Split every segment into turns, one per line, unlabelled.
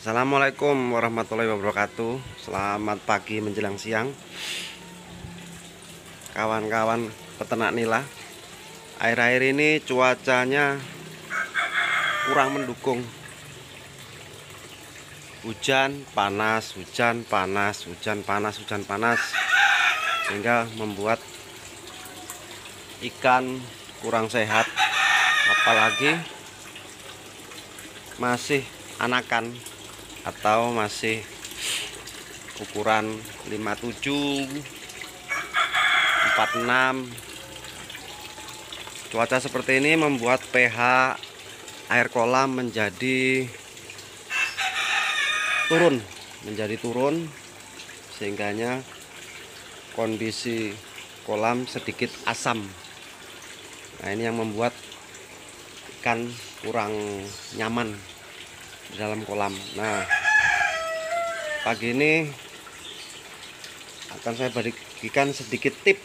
Assalamualaikum warahmatullahi wabarakatuh. Selamat pagi menjelang siang, kawan-kawan peternak nila. Akhir-akhir ini cuacanya kurang mendukung. Hujan panas, hujan panas, hujan panas, hujan panas, sehingga membuat ikan kurang sehat. Apalagi masih anakan atau masih ukuran 57, 46. Cuaca seperti ini membuat pH air kolam menjadi turun, sehingganya kondisi kolam sedikit asam. Nah, ini yang membuat ikan kurang nyaman di dalam kolam. Nah, pagi ini akan saya bagikan sedikit tip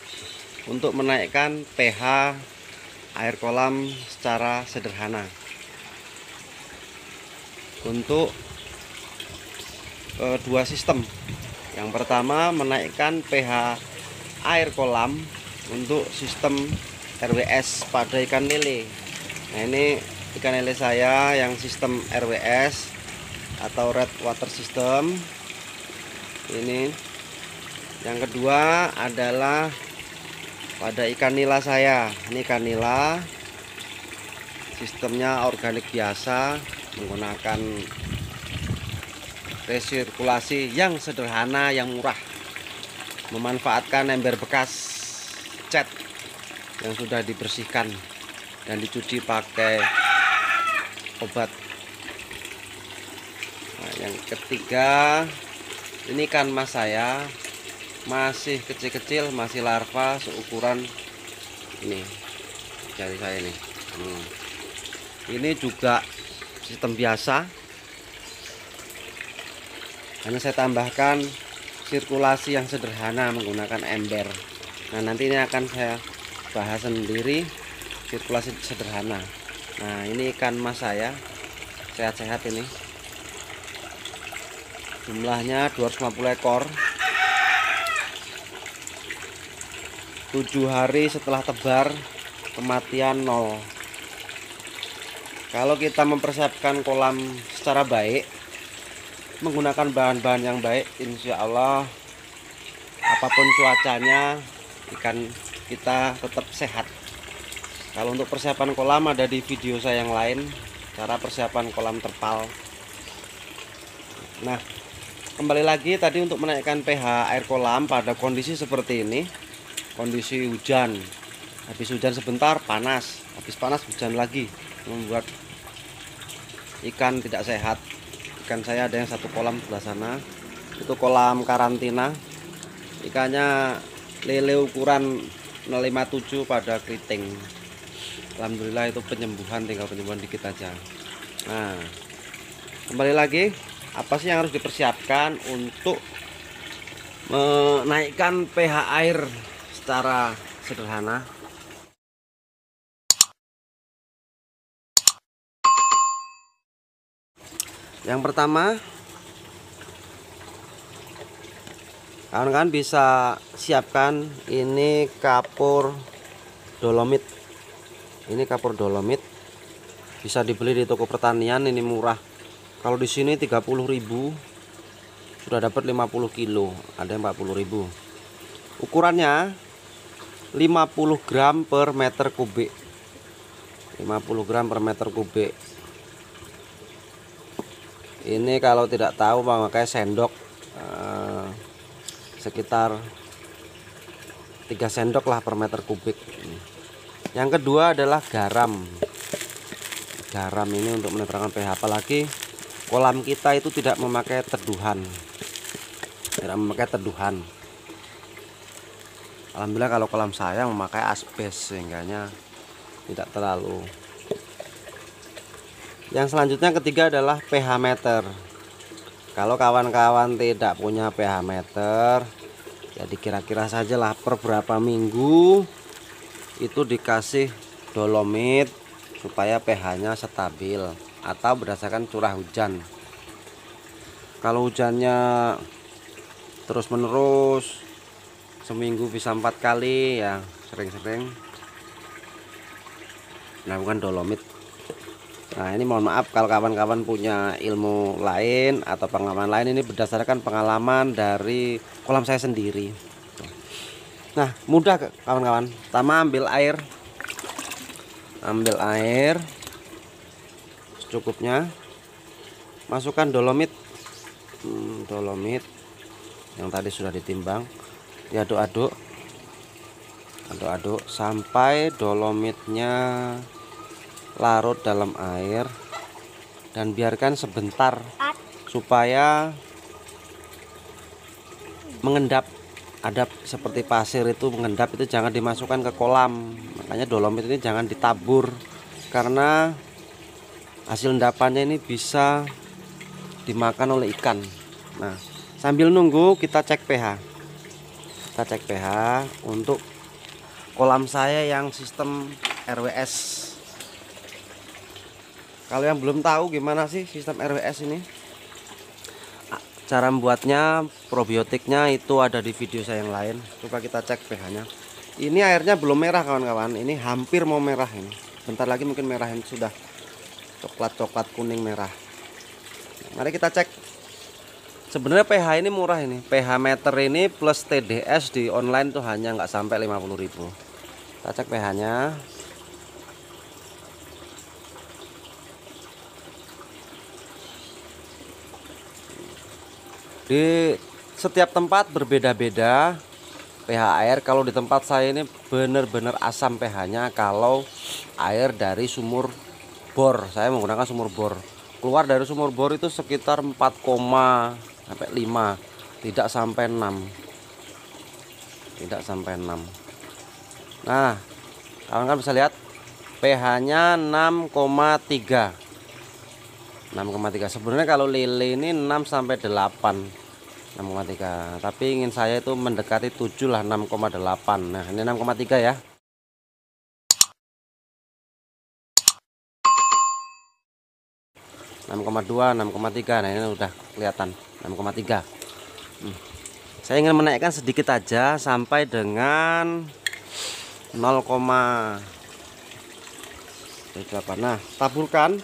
untuk menaikkan pH air kolam secara sederhana. Untuk dua sistem. Yang pertama, menaikkan pH air kolam untuk sistem RWS pada ikan lele. Nah, ini ikan lele saya yang sistem RWS atau red water system. Ini yang kedua adalah pada ikan nila saya. Ini ikan nila sistemnya organik biasa, menggunakan resirkulasi yang sederhana, yang murah, memanfaatkan ember bekas cat yang sudah dibersihkan dan dicuci pakai obat. Nah, yang ketiga, ini ikan mas saya masih kecil-kecil, masih larva seukuran ini jari saya ini. Ini juga sistem biasa, hanya saya tambahkan sirkulasi yang sederhana menggunakan ember. Nah, nanti ini akan saya bahas sendiri sirkulasi sederhana. Nah, ini ikan mas saya sehat-sehat, ini jumlahnya 250 ekor. 7 hari setelah tebar, kematian 0. Kalau kita mempersiapkan kolam secara baik, menggunakan bahan-bahan yang baik, insya Allah apapun cuacanya ikan kita tetap sehat. Kalau untuk persiapan kolam ada di video saya yang lain, cara persiapan kolam terpal. Nah, kembali lagi tadi untuk menaikkan pH air kolam pada kondisi seperti ini, kondisi hujan, habis hujan sebentar panas, habis panas hujan lagi, membuat ikan tidak sehat. Ikan saya ada yang satu kolam sebelah sana, itu kolam karantina, ikannya lele ukuran 057 pada keriting. Alhamdulillah itu penyembuhan, tinggal penyembuhan dikit aja. Nah, kembali lagi, apa sih yang harus dipersiapkan untuk menaikkan pH air secara sederhana? Yang pertama, kawan-kawan bisa siapkan ini kapur dolomit. Ini kapur dolomit bisa dibeli di toko pertanian, ini murah. Kalau di sini 30.000 sudah dapat 50 kilo, ada yang 40.000. Ukurannya 50 gram per meter kubik. 50 gram per meter kubik. Ini kalau tidak tahu pakai sendok, sekitar 3 sendok lah per meter kubik. Yang kedua adalah garam. Garam ini untuk menetralkan pH, apalagi kolam kita itu tidak memakai teduhan. Alhamdulillah kalau kolam saya memakai asbes, sehingganya tidak terlalu. Yang selanjutnya ketiga adalah pH meter. Kalau kawan-kawan tidak punya pH meter, jadi kira-kira sajalah per berapa minggu itu dikasih dolomit supaya pH-nya stabil, atau berdasarkan curah hujan. Kalau hujannya terus menerus seminggu bisa 4 kali ya, sering-sering melakukan dolomit. Nah ini mohon maaf kalau kawan-kawan punya ilmu lain atau pengalaman lain, ini berdasarkan pengalaman dari kolam saya sendiri. Nah mudah kawan-kawan. Pertama ambil air secukupnya, masukkan dolomit yang tadi sudah ditimbang, diaduk-aduk sampai dolomitnya larut dalam air, dan biarkan sebentar supaya mengendap. Ada seperti pasir itu mengendap, itu jangan dimasukkan ke kolam. Makanya dolomit ini jangan ditabur, karena hasil endapannya ini bisa dimakan oleh ikan. Nah sambil nunggu kita cek pH. Untuk kolam saya yang sistem RWS. Kalau yang belum tahu gimana sih sistem RWS ini, cara membuatnya, probiotiknya itu ada di video saya yang lain. Coba kita cek pH-nya. Ini airnya belum merah kawan-kawan, ini hampir mau merah ini. Bentar lagi mungkin merah, ini sudah coklat kuning merah. Mari kita cek. Sebenarnya pH ini murah ini. pH meter ini plus TDS di online tuh hanya nggak sampai 50.000. Kita cek pH-nya. Di setiap tempat berbeda-beda pH air. Kalau di tempat saya ini benar-benar asam pH-nya kalau air dari sumur bor. Saya menggunakan sumur bor. Keluar dari sumur bor itu sekitar 4, sampai 5, tidak sampai 6. Nah, kawan-kawan bisa lihat pH-nya 6,3. Sebenarnya kalau lele ini 6 sampai 8. 6,3. Tapi ingin saya itu mendekati 7 lah, 6,8. Nah, ini 6,3 ya. Enam koma 6,3. Nah, ini udah kelihatan 6,3. Saya ingin menaikkan sedikit aja sampai dengan 0,8. Nah, taburkan.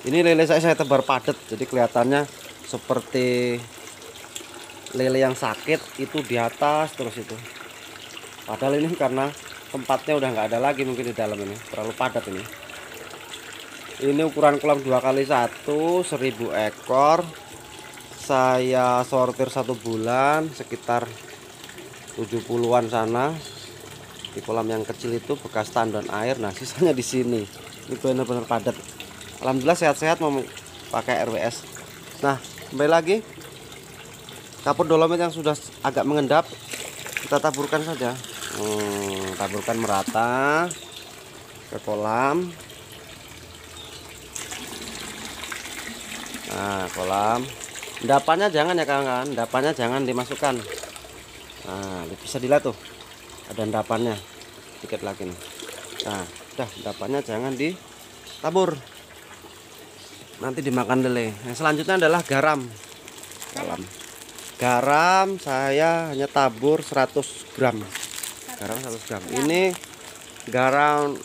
Ini lele saya tebar padat, jadi kelihatannya seperti lele yang sakit itu di atas terus itu. Padahal ini karena tempatnya udah nggak ada lagi mungkin di dalam, ini terlalu padat ini. Ini ukuran kolam 2x1, 1000 ekor. Saya sortir 1 bulan sekitar 70-an sana. Di kolam yang kecil itu bekas tandon air. Nah sisanya di sini. Ini benar-benar padat. Alhamdulillah sehat-sehat mau pakai RWS. Nah kembali lagi, kapur dolomit yang sudah agak mengendap kita taburkan saja. Taburkan merata ke kolam. Nah kolam, endapannya jangan ya kawan-kawan, endapannya jangan dimasukkan. Nah bisa dilihat tuh ada endapannya sedikit lagi nih. Nah udah, endapannya jangan ditabur, nanti dimakan lele. Yang selanjutnya adalah garam. Garam saya hanya tabur 100 gram. Garam 100 gram. Ini garam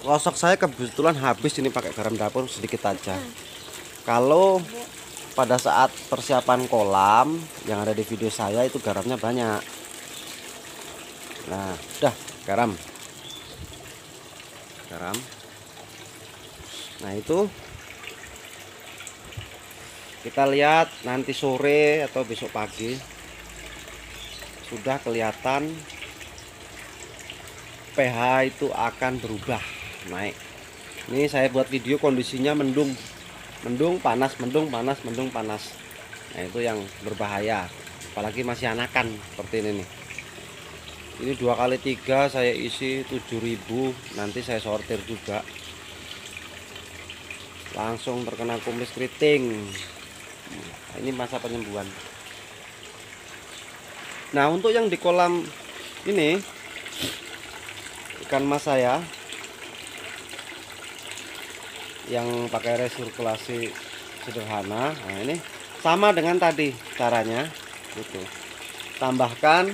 losok saya kebetulan habis, ini pakai garam dapur sedikit aja. Kalau pada saat persiapan kolam yang ada di video saya itu garamnya banyak. Nah udah, garam. Nah itu kita lihat nanti sore atau besok pagi sudah kelihatan pH itu akan berubah naik. Ini saya buat video kondisinya mendung panas. Nah itu yang berbahaya, apalagi masih anakan seperti ini nih. Ini 2x3 saya isi 7.000. Nanti saya sortir juga, langsung terkena kumis keriting. Nah, ini masa penyembuhan. Nah untuk yang di kolam ini ikan mas saya yang pakai resirkulasi sederhana. Nah, ini sama dengan tadi caranya itu. Tambahkan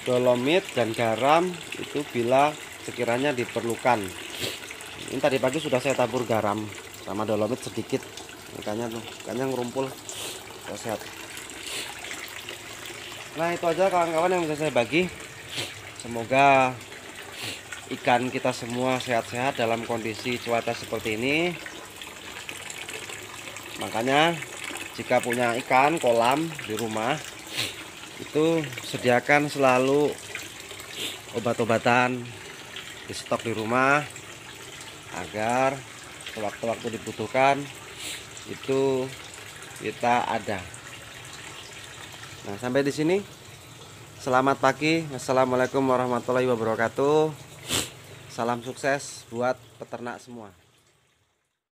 dolomit dan garam itu bila sekiranya diperlukan. Ini tadi pagi sudah saya tabur garam sama dolomit sedikit, makanya ngumpul sehat. Nah, itu aja kawan-kawan yang bisa saya bagi. Semoga ikan kita semua sehat-sehat dalam kondisi cuaca seperti ini. Makanya jika punya ikan kolam di rumah, itu sediakan selalu obat-obatan di stok di rumah agar sewaktu-waktu dibutuhkan itu kita ada. Nah, sampai di sini. Selamat pagi. Wassalamualaikum warahmatullahi wabarakatuh. Salam sukses buat peternak semua.